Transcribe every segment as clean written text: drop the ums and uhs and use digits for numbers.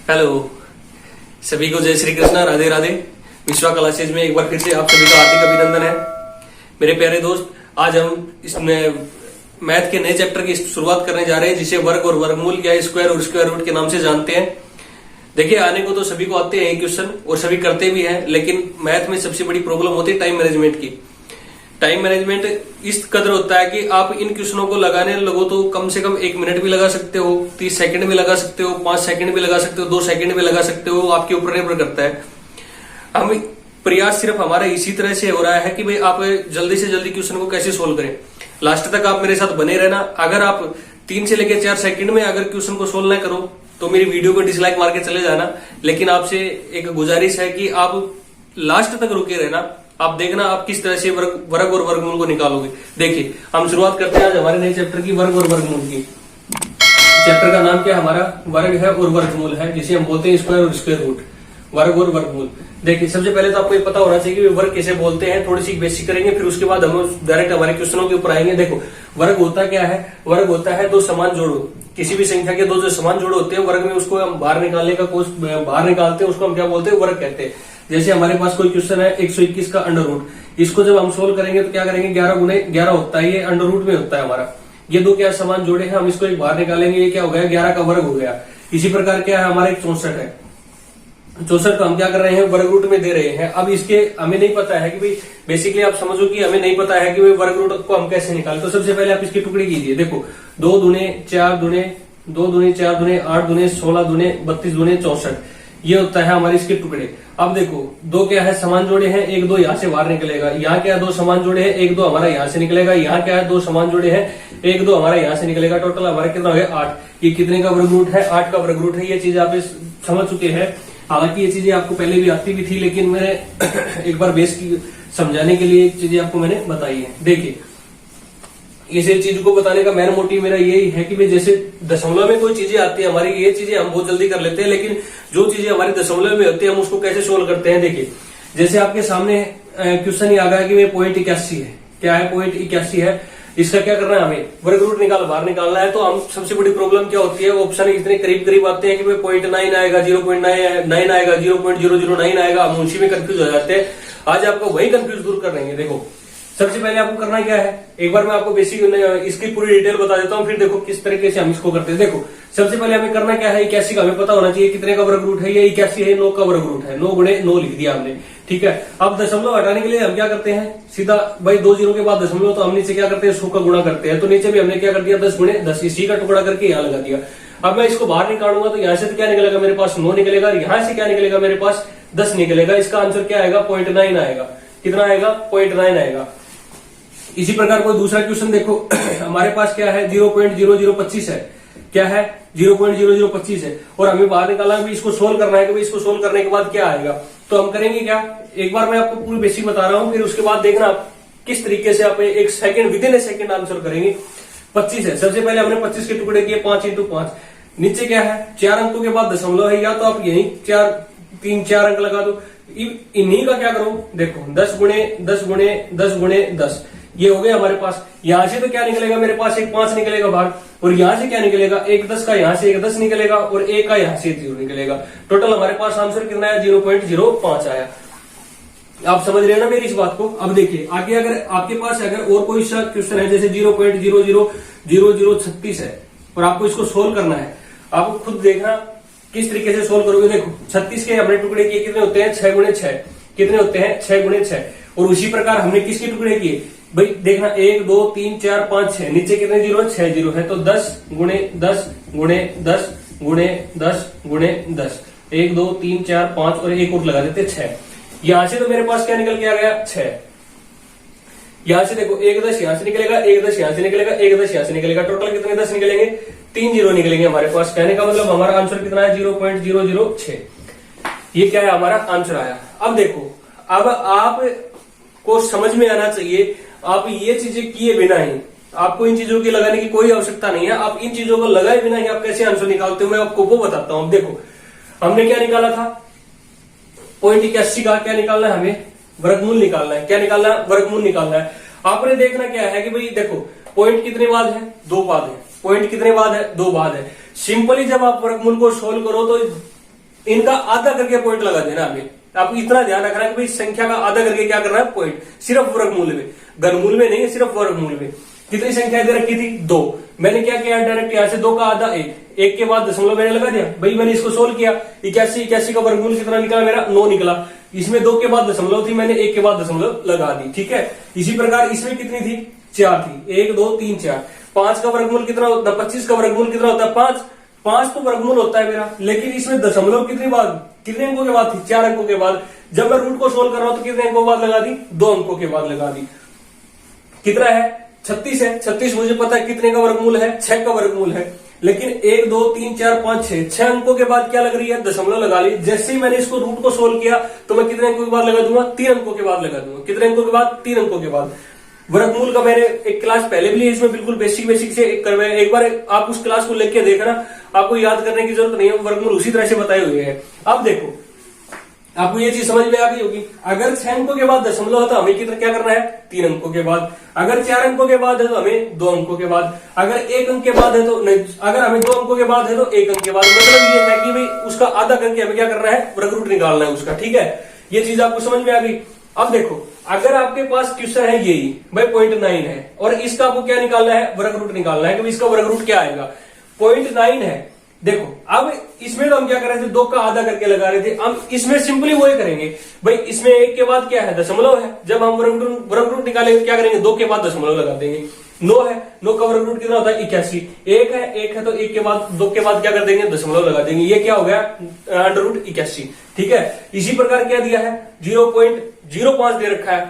Hello सभी को जय श्री कृष्णा, राधे राधे। विश्वा क्लासेज में एक बार फिर से आप सभी का हार्दिक अभिनंदन है। मेरे प्यारे दोस्त, आज हम इसमें मैथ के नए चैप्टर की शुरुआत करने जा रहे हैं, जिसे वर्ग और वर्गमूल या स्क्वायर और स्क्वायर रूट के नाम से जानते हैं। देखिए, आने को तो सभी को आते हैं क्वेश्चन और सभी करते भी हैं, लेकिन मैथ में सबसे बड़ी प्रॉब्लम होती है टाइम मैनेजमेंट की। टाइम मैनेजमेंट इस कदर होता है कि आप इन क्वेश्चनों को लगाने लगो तो कम से कम 1 मिनट भी लगा सकते हो, 30 सेकंड भी लगा सकते हो, 5 सेकंड भी लगा सकते हो, 2 सेकंड भी लगा सकते हो, आपके ऊपर निर्भर करता है। हम प्रयास सिर्फ हमारा इसी तरह से हो रहा है कि भाई आप जल्दी से जल्दी क्वेश्चन को कैसे सोल्व करें। लास्ट तक आप मेरे साथ बने रहना। अगर आप 3 से लेकर 4 सेकंड में अगर क्वेश्चन को सोल्व ना करो तो मेरी वीडियो को डिसलाइक मार के चले जाना। लेकिन आपसे एक गुजारिश है कि आप लास्ट तक रुके रहना। आप देखना आप किस तरह से वर्ग और वर्गमूल को निकालोगे। देखिए, हम शुरुआत करते हैं आज हमारे नए चैप्टर की, वर्ग और वर्गमूल की। चैप्टर का नाम क्या है हमारा? वर्ग है और वर्गमूल है, जिसे हम बोलते हैं स्क्वायर और स्क्वायर रूट। वर्ग और वर्गमूल। देखिए, सबसे पहले तो आपको ये पता होना चाहिए कि वर्ग कैसे बोलते हैं। थोड़ी सी बेसिक करेंगे, फिर उसके बाद हम डायरेक्ट हमारे क्वेश्चनों के ऊपर आएंगे। देखो, वर्ग होता क्या है? वर्ग होता है दो समान जोड़ो। किसी भी संख्या के दो जो समान जोड़ होते हैं वर्ग में, उसको हम बाहर निकालने का कोष बाहर निकालते हैं, उसको हम क्या बोलते हैं? वर्ग कहते हैं। जैसे हमारे पास कोई क्वेश्चन है 121 का अंडर रूट, इसको जब हम सोल्व करेंगे तो क्या करेंगे? 11 गुणे 11 होता है, ये अंडर रूट में होता है हमारा। ये दो क्या समान जोड़े हैं, हम इसको एक बाहर निकालेंगे, ये क्या हो गया? 11 का वर्ग हो गया। इसी प्रकार क्या है हमारे 64 है। 64 को हम क्या कर रहे हैं? वर्ग रूट में दे रहे हैं। अब इसके हमें नहीं पता है कि भाई, बेसिकली आप समझो कि हमें नहीं पता है कि भाई वर्ग रूट को हम कैसे निकालें। तो सबसे पहले आप इसकी टुकड़ी कीजिए। देखो, 2 दूने 4 दूने 2 दूने 4 दूने 8 दूने 16 दूने 32 दूने 64, ये होता है हमारे इसके टुकड़े। अब देखो, दो क्या है? समान जोड़े हैं, 1 2 यहाँ से बाहर निकलेगा। यहाँ क्या है? 2 समान जोड़े हैं, 1 2 हमारा यहाँ से निकलेगा। यहाँ क्या है? 2 समान जोड़े हैं, 1 2 हमारा यहाँ से निकलेगा। टोटल हमारा कितना हो गया? 8। ये कितने का वर्ग रूट है? 8 का वर्ग रूट है। ये चीज आप समझ चुके हैं। हालांकि ये चीजें आपको पहले भी आती भी थी, लेकिन मैंने एक बार बेस की समझाने के लिए चीजें आपको मैंने बताई है। देखिए, इस चीज को बताने का मेन मोटिव मेरा यही है कि भाई जैसे दशमलव में कोई चीजें आती है हमारी, ये चीजें हम बहुत जल्दी कर लेते हैं, लेकिन जो चीजें हमारी दशमलव में होती है हम उसको कैसे सोल्व करते हैं। देखिए, जैसे आपके सामने क्वेश्चन ही आ गया कि भाई 0.81 है। क्या है? 0.81 है। इसका क्या करना है? हमें वर्ग रूट बाहर निकालना है। तो हम सबसे बड़ी प्रॉब्लम क्या होती है? ऑप्शन इतने करीब करीब आते हैं कि भाई 0.9 आएगा, 0.9 आएगा, 0.009 आएगा। हम उसी में कंफ्यूज हो जाते हैं। आज आपको वही कंफ्यूज दूर कर लेंगे। देखो, सबसे पहले आपको करना क्या है? एक बार मैं आपको बेसिक इसकी पूरी डिटेल बता देता हूँ, फिर देखो किस तरीके से हम इसको करते हैं। देखो, सबसे पहले हमें करना क्या है? 81 का हमें पता होना चाहिए कितने का वर्ग रूट है। ये 81 है, 9 का वर्ग रूट है। 9 गुणे 9 लिख दिया हमने, ठीक है। अब दशमलव हटाने के लिए हम क्या करते हैं? सीधा भाई 2 जीरो के बाद दशमलव, तो हम नीचे क्या करते हैं? 100 का गुणा करते हैं। तो नीचे भी हमने क्या कर दिया? 10 गुणे 10, इसी का टुकड़ा करके यहाँ लगा दिया। अब मैं इसको बाहर निकालूंगा तो यहाँ से तो क्या निकलेगा? मेरे पास 9 निकलेगा। यहाँ से क्या निकलेगा? मेरे पास 10 निकलेगा। इसका आंसर क्या आएगा? 0.9 आएगा। कितना आएगा? 0.9 आएगा। इसी प्रकार कोई दूसरा क्वेश्चन देखो, हमारे पास क्या है? 0.0025 है। क्या है? 0.0025 है। और हमें बाहर निकालना है, इसको सोल्व करना है कि भाई इसको सोल्व करने के बाद क्या आएगा। तो हम करेंगे क्या? एक बार मैं आपको पूरी बेसिक बता रहा हूं, फिर उसके बाद देखना आप किस तरीके से आप एक सेकंड, विदिन ए सेकंड आंसर करेंगे। 25 है। सबसे पहले हमने 25 के टुकड़े किए, 5 × 5। नीचे क्या है? 4 अंकों के बाद दशमलव है, या तो आप यही 4 अंक लगा दो। इन्हीं का क्या करो? देखो, 10 गुणे 10 गुणे 10 गुणे 10, ये हो गया हमारे पास। यहां से तो क्या निकलेगा? मेरे पास एक 5 निकलेगा बाहर। और यहां से क्या निकलेगा? एक 10 का यहां से एक 10 निकलेगा, और एक का यहां से 0 निकलेगा। टोटल हमारे पास आंसर कितना है? 0.05 आया। आप समझ रहे हैं ना मेरी इस बात को? अब देखिए आगे, अगर आपके पास अगर और कोई सा क्वेश्चन है, जैसे 0.000036 है, और आपको इसको सोल्व करना है, आपको खुद देखना किस तरीके से सोल्व करोगे। देखो, 36 के हमने टुकड़े किए, कितने होते हैं? 6 गुणे 6। कितने होते हैं? 6 गुणे 6। और उसी प्रकार हमने किसके टुकड़े किए? भाई देखना, 1 2 3 4 5 6, नीचे कितने जीरो है? 6 जीरो है। तो 10 गुणे 10 गुणे 10 गुणे 10 गुणे 10, 1 2 3 4 5 और एक और लगा देते 6। यहां से तो मेरे पास क्या निकल के आ गया? 6। यहां से देखो, 1 10 यहां से निकलेगा, 1 10 यहां से निकलेगा, 1 10 यहां से निकलेगा। टोटल कितने 10 निकलेंगे? 3 जीरो निकलेंगे हमारे पास। कहने का मतलब हमारा आंसर कितना है? 0.006। ये क्या है? हमारा आंसर आया। अब देखो, अब आप को समझ में आना चाहिए, आप ये चीजें किए बिना ही, आपको इन चीजों की लगाने की कोई आवश्यकता नहीं है। आप इन चीजों को लगाए बिना ही आप कैसे आंसर निकालते हो, मैं आपको वो बताता हूं। देखो, हमने क्या निकाला था? 0.81 का क्या निकालना है? हमें वर्गमूल निकालना है। क्या निकालना है? वर्गमूल निकालना है। आपने देखना क्या है कि भाई देखो, पॉइंट कितने बाद है? 2 बाद है। पॉइंट कितने बाद है? 2 बाद है। सिंपली जब आप वर्गमूल को सोल्व करो तो इनका आधा करके पॉइंट लगा देना हमें। आपको इतना ध्यान रखना है कि भाई संख्या का आधा करके क्या करना है पॉइंट, सिर्फ वर्गमूल में, घनमूल में नहीं है, सिर्फ वर्गमूल में। कितनी संख्या दे रखी थी 2, मैंने क्या किया डायरेक्ट यहां से 2 का आधा 1, 1 के बाद दशमलव मैंने लगा दिया। भाई मैंने इसको सोल्व किया, 81 का वर्गमूल कितना निकला मेरा 9 निकला। इसमें 2 के बाद दशमलव थी, मैंने 1 के बाद दशमलव लगा दी, ठीक है। इसी प्रकार इसमें कितनी थी 4 थी, 1 2 3 4। 5 का वर्गमूल कितना होता है, 25 का वर्गमूल कितना होता है 5, 5 तो वर्गमूल होता है मेरा, लेकिन इसमें दशमलव कितनी बार, कितने अंकों के बाद थी 4 अंकों के बाद। जब मैं रूट को सोल्व कर रहा हूं तो कितने अंकों के बाद लगा दी, 2 अंकों के बाद लगा दी। कितना है 36 है, 36 मुझे पता है कितने का वर्गमूल है, 6 का वर्गमूल है। लेकिन 1 2 3 4 5 6 अंकों के बाद क्या लग रही है, दशमलव लगा ली। जैसे ही मैंने इसको रूट को सोल्व किया तो मैं कितने अंकों के बाद लगा दूंगा, 3 अंकों के बाद लगा दूंगा। कितने अंकों के बाद, 3 अंकों के बाद। वर्गमूल का मैंने एक क्लास पहले भी ली, इसमें बिल्कुल बेसिक से एक बार आप उस क्लास को लेके देखना, आपको याद करने की जरूरत नहीं है, वर्गमूल उसी तरह से बताए हुए हैं। अब देखो आपको ये चीज समझ में आ गई होगी, अगर 6 अंकों के बाद दशमलव है तो हमें कितना क्या करना है, 3 अंकों के बाद। अगर 4 अंकों के बाद है तो हमें 2 अंकों के बाद। अगर 1 अंक के बाद है तो नहीं, अगर हमें 2 अंकों के बाद है तो 1 अंक के बाद। मतलब ये है कि भाई उसका आधा करके हमें क्या करना है, वर्ग रूट निकालना है उसका, ठीक है। ये चीज आपको समझ में आ गई। अब देखो अगर आपके पास क्वेश्चन है यही भाई 0.9 है और इसका आपको क्या निकालना है, वर्ग रूट निकालना है कि इसका वर्ग रूट क्या आएगा, 0.9 है। देखो अब इसमें तो हम क्या कर रहे थे, 2 का आधा करके लगा रहे थे, हम इसमें सिंपली वही करेंगे। भाई इसमें 1 के बाद क्या है, दशमलव है। जब हम वर्ग रूट निकालेंगे क्या करेंगे, 2 के बाद दशमलव लगा देंगे। 9 है, 9 का वर्ग रूट कितना होता है 81। 1 है तो 1 के बाद 2 के बाद क्या कर देंगे, दशमलव लगा देंगे। ये क्या हो गया, अंडर रूट 81, ठीक है। इसी प्रकार क्या दिया है, 0.05 दे रखा है।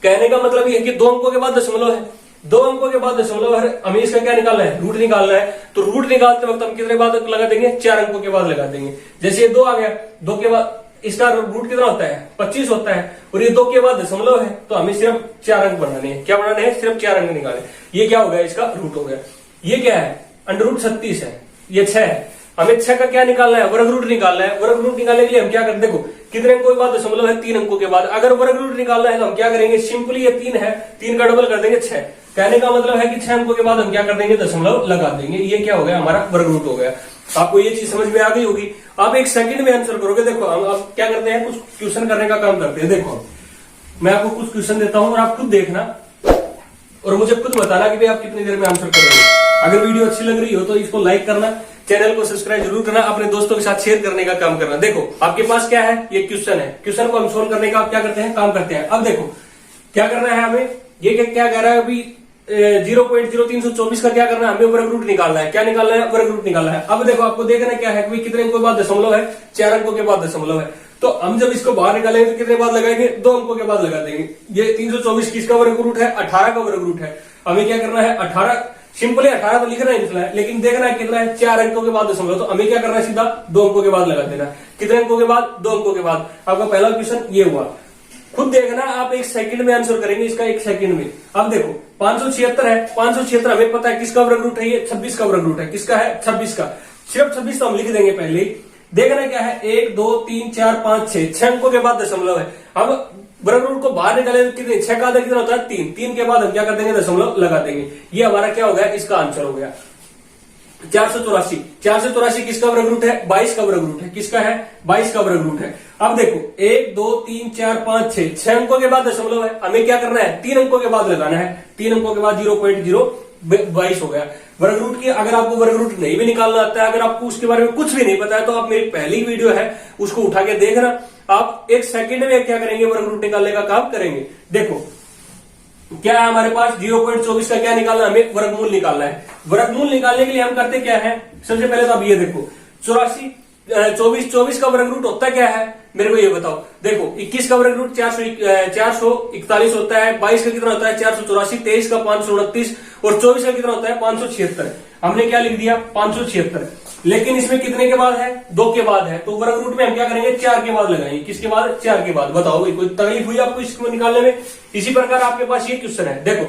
कहने का मतलब ये है कि 2 अंकों के बाद दशमलव है, 2 अंकों के बाद दशमलव है, हमें इसका क्या निकालना है, रूट निकालना है। तो रूट निकालते वक्त हम कितने बाद लगा देंगे, 4 अंकों के बाद लगा देंगे। जैसे ये 2 आ गया, 2 के बाद इसका रूट कितना होता है 25 होता है, और ये 2 के बाद दशमलव है तो हमें सिर्फ 4 अंक बनाने हैं। क्या बनाने हैं, सिर्फ 4 अंक निकाले। ये क्या हो गया, इसका रूट हो गया। ये क्या है, अंडर रूट 36 है, ये 6 है। हमें 6 का क्या निकालना है, वर्ग रूट निकालना है। वर्ग रूट निकालने के लिए हम क्या करें, देखो कितने अंकों के बाद दशमलव है, 3 अंकों के बाद। अगर वर्ग रूट निकालना है तो हम क्या करेंगे, सिंपली ये 3 है, 3 का डबल कर देंगे 6। कहने का मतलब है कि 6 अंकों के बाद हम क्या कर देंगे, दशमलव लगा देंगे। ये क्या हो गया, हमारा वर्ग रूट हो गया। आपको ये चीज समझ में आ गई होगी। आप 1 सेकंड में आंसर करोगे। देखो हम अब क्या करते हैं, कुछ क्वेश्चन करने का काम करते हैं। देखो मैं आपको कुछ क्वेश्चन देता हूं और आप खुद देखना और मुझे खुद बताना कि भाई आप कितनी देर में आंसर करोगे। अगर वीडियो अच्छी लग रही हो तो इसको लाइक करना, चैनल को सब्सक्राइब जरूर करना, अपने दोस्तों के साथ शेयर करने का काम करना। देखो आपके पास क्या है, ये क्वेश्चन है। क्वेश्चन को हम सोल्व करने का आप क्या करते हैं, काम करते हैं। अब देखो क्या करना है हमें, ये क्या कह रहा है अभी 0.0324 का क्या करना है, हमें वर्ग रूट निकालना है। क्या निकालना है, वर्ग रूट निकालना है। अब देखो आपको देखना क्या है कि कितने अंकों के बाद दशमलव है, 4 अंकों के बाद दशमलव है। तो हम जब इसको बाहर निकालेंगे तो कितने बाद लगाएंगे, 2 अंकों के बाद लगा देंगे। ये 324 किसका वर्ग रूट है, 18 का वर्ग रूट है। हमें क्या करना है, 18 सिंपली 18 तो लिखना है, लेकिन देखना है कितना है, 4 अंकों के बाद दशमलव। तो हमें क्या करना है, सीधा 2 अंकों के बाद लगा देना। कितने अंकों के बाद, 2 अंकों के बाद। आपका पहला क्वेश्चन ये हुआ। खुद देखना, आप 1 सेकंड में आंसर करेंगे इसका, 1 सेकंड में। अब देखो 576 है, 576 हमें पता है किसका वर्ग रूट है, ये 26 का वर्ग रूट है। किसका है, 26 का। सिर्फ 26 तो हम लिख देंगे पहले ही। देखना क्या है, 1 2 3 4 5 6 अंकों के बाद दशमलव है। अब वर्ग रूट को बाहर निकाले तो कितने, 6 का आधा कितना होता है 3, 3 के बाद हम क्या कर देंगे, दशमलव लगा देंगे। ये हमारा क्या हो गया, इसका आंसर हो गया 484। 484 किसका वर्ग रूट है, 22 का वर्ग रूट है। किसका है, 22 का वर्ग रूट है। अब देखो 1 2 3 4 5 6 अंकों के बाद दशमलव है। हमें क्या करना है, 3 अंकों के बाद लगाना है। 3 अंकों के बाद 0.022 हो गया वर्ग रूट की। अगर आपको वर्ग रूट नहीं भी निकालना आता है, अगर आपको उसके बारे में कुछ भी नहीं पता है, तो आप मेरी पहली वीडियो है उसको उठा के देखना। आप 1 सेकंड में क्या करेंगे, वर्ग रूट निकालने का काम करेंगे। देखो क्या है हमारे पास, 0.24 का क्या निकालना, हमें वर्गमूल निकालना है। वर्गमूल निकालने के लिए हम करते क्या है, सबसे पहले तो आप ये देखो 24 का वर्ग रूट होता क्या है, मेरे को ये बताओ। देखो 21 का वर्ग रूट 441 होता है, 22 का कितना होता है 484, 23 का 529 और 24 का कितना होता है 576। हमने क्या लिख दिया 576। लेकिन इसमें कितने के बाद है, 2 के बाद है। तो वर्ग रूट में हम क्या करेंगे, 4 के बाद लगाएंगे। किसके बाद, 4 के बाद। बताओ भाई कोई तकलीफ हुई आपको इसको निकालने में। इसी प्रकार आपके पास ये क्वेश्चन है। देखो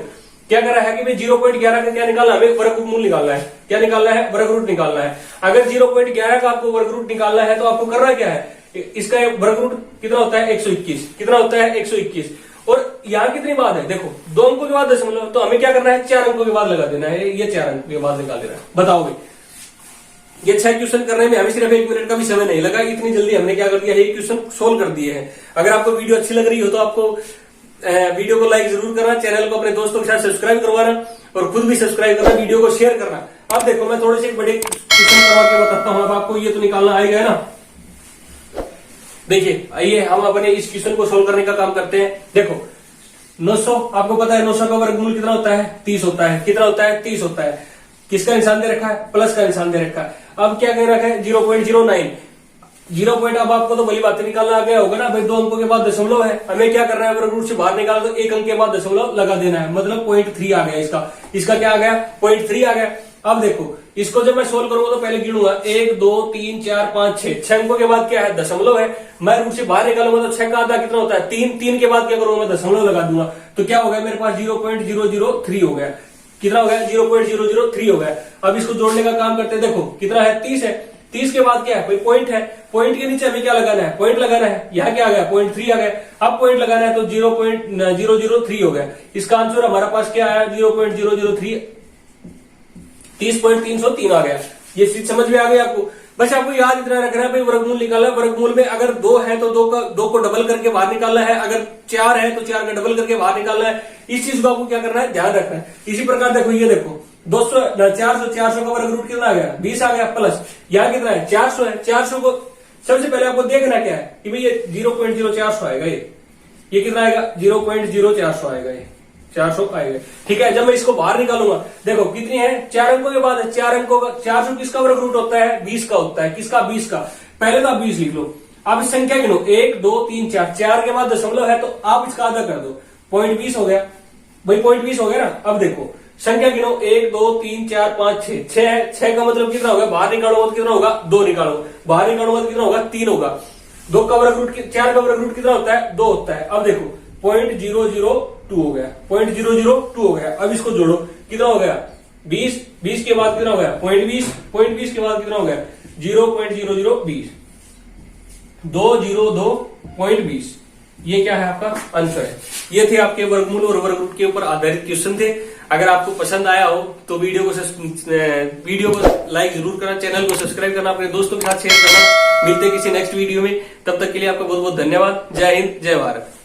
क्या कर रहा है कि भाई 0.11 का क्या निकालना, हमें वर्गमूल निकालना है। क्या निकालना है, वर्ग रूट निकालना है। अगर 0.11 का आपको वर्ग रूट निकालना है तो आपको करना क्या है, इसका वर्ग रूट कितना होता है 121। कितना होता है 121। और यहाँ कितनी बात है, देखो 2 अंकों के बाद दशमलव, तो हमें क्या करना है, 4 अंकों के बाद लगा देना है। ये 4 अंकों के बाद निकाल देना है। बताओ भाई ये 6 क्वेश्चन करने में हमें सिर्फ 1 मिनट का भी समय नहीं लगा। इतनी जल्दी हमने क्या कर दिया, 1 क्वेश्चन सोल्व कर दिए हैं। अगर आपको वीडियो अच्छी लग रही हो तो आपको वीडियो को लाइक जरूर करना, चैनल को अपने दोस्तों के साथ सब्सक्राइब करवाना और खुद भी सब्सक्राइब करना, वीडियो को शेयर करना। अब देखो मैं थोड़े से बड़े क्वेश्चन करवा के बताता हूँ। अब आपको ये तो निकालना आएगा ना। देखिए आइए हम अपने इस क्वेश्चन को सोल्व करने का काम करते हैं। देखो 900 आपको पता है 900 का वर्गमूल कितना होता है, 30 होता है। कितना होता है, 30 होता है। किसका निशान दे रखा है, प्लस का निशान दे रखा है। अब क्या कह रखा है 0.09 0 पॉइंट। अब आपको तो भली बातें निकालना आ गया होगा ना भाई, 2 अंकों के बाद दशमलव है, हमें क्या करना है वर्ग रूट से बाहर निकाला तो 1 अंक के बाद दशमलव लगा देना है, मतलब 0.3 आ गया। इसका क्या आ गया, 0.3 आ गया। अब देखो इसको जब मैं सोल्व करूंगा तो पहले गिनूंगा 1 2 3 4 5 6 अंकों के बाद क्या है, दशमलव है। मैं रूट से बाहर निकालूंगा तो 6 का आधा कितना होता है, 3 के बाद क्या करूंगा, मैं दशमलव लगा दूंगा तो क्या हो गया मेरे पास 0.003 हो गया। कितना हो गया, 0.003 हो गया। अब इसको जोड़ने का काम करते हैं। देखो कितना है, 30 है। 30 के बाद क्या है, कोई पॉइंट है, पॉइंट के नीचे हमें क्या लगाना है, पॉइंट लगाना है। यहाँ क्या आ गया, 0.3 आ गया। अब पॉइंट लगाना है तो 0.003 हो गया। इसका आंसर हमारा पास क्या आया, 0.003 30.303 आ गया। ये चीज समझ में आ गई आपको। बस आपको याद इतना रखना है भाई, वर्गमूल निकालना है। वर्गमूल में अगर 2 है तो 2 को डबल करके बाहर निकालना है, अगर 4 है तो 4 का डबल करके बाहर निकालना है। इस चीज को आपको क्या करना है, ध्यान रखना है। इसी प्रकार देखो ये देखो 400 का वर्ग रूट कितना आ गया, 20 आ गया। प्लस यहाँ कितना है, 400 है। 400 को सबसे पहले आपको देखना क्या है कि भाई ये 0.0400 आएगा। ये कितना आएगा, 0.0400 आएगा। ये 400 आएगा, ठीक है। जब मैं इसको बाहर निकालूंगा देखो कितनी है, 4 अंकों के बाद है। 4 अंकों का 400 किसका वर्ग रूट होता है, 20 का होता है। किसका, 20 का। पहले तो आप 20 लिख लो। आप इस संख्या गिनो 1 2 3 4, 4 के बाद दशमलव है तो आप इसका आधा कर दो, 0.20 हो गया भाई, 0.20 हो गया ना। अब देखो संख्या गिनो 1 2 3 4 5 6, 6 है। 6 का मतलब कितना होगा, बाहर निकालो तो कितना होगा, 2 निकालो, बाहर निकालो तो कितना होगा, 3 होगा। 2 का वर्ग रूट 4 का वर्ग रूट कितना होता है, 2 होता है। अब देखो 0.002 हो गया, 0.002 हो गया। अब इसको जोड़ो कितना हो गया, 20 20 के बाद कितना हो गया, 0.20 के बाद कितना हो गया, 0.0020 202.20। ये क्या है, आपका आंसर है। ये थे आपके वर्गमूल और वर्ग रूट के ऊपर आधारित क्वेश्चन थे। अगर आपको पसंद आया हो तो वीडियो को लाइक जरूर करना, चैनल को सब्सक्राइब करना, अपने दोस्तों के साथ शेयर करना। मिलते हैं किसी नेक्स्ट वीडियो में, तब तक के लिए आपका बहुत बहुत धन्यवाद। जय हिंद, जय भारत।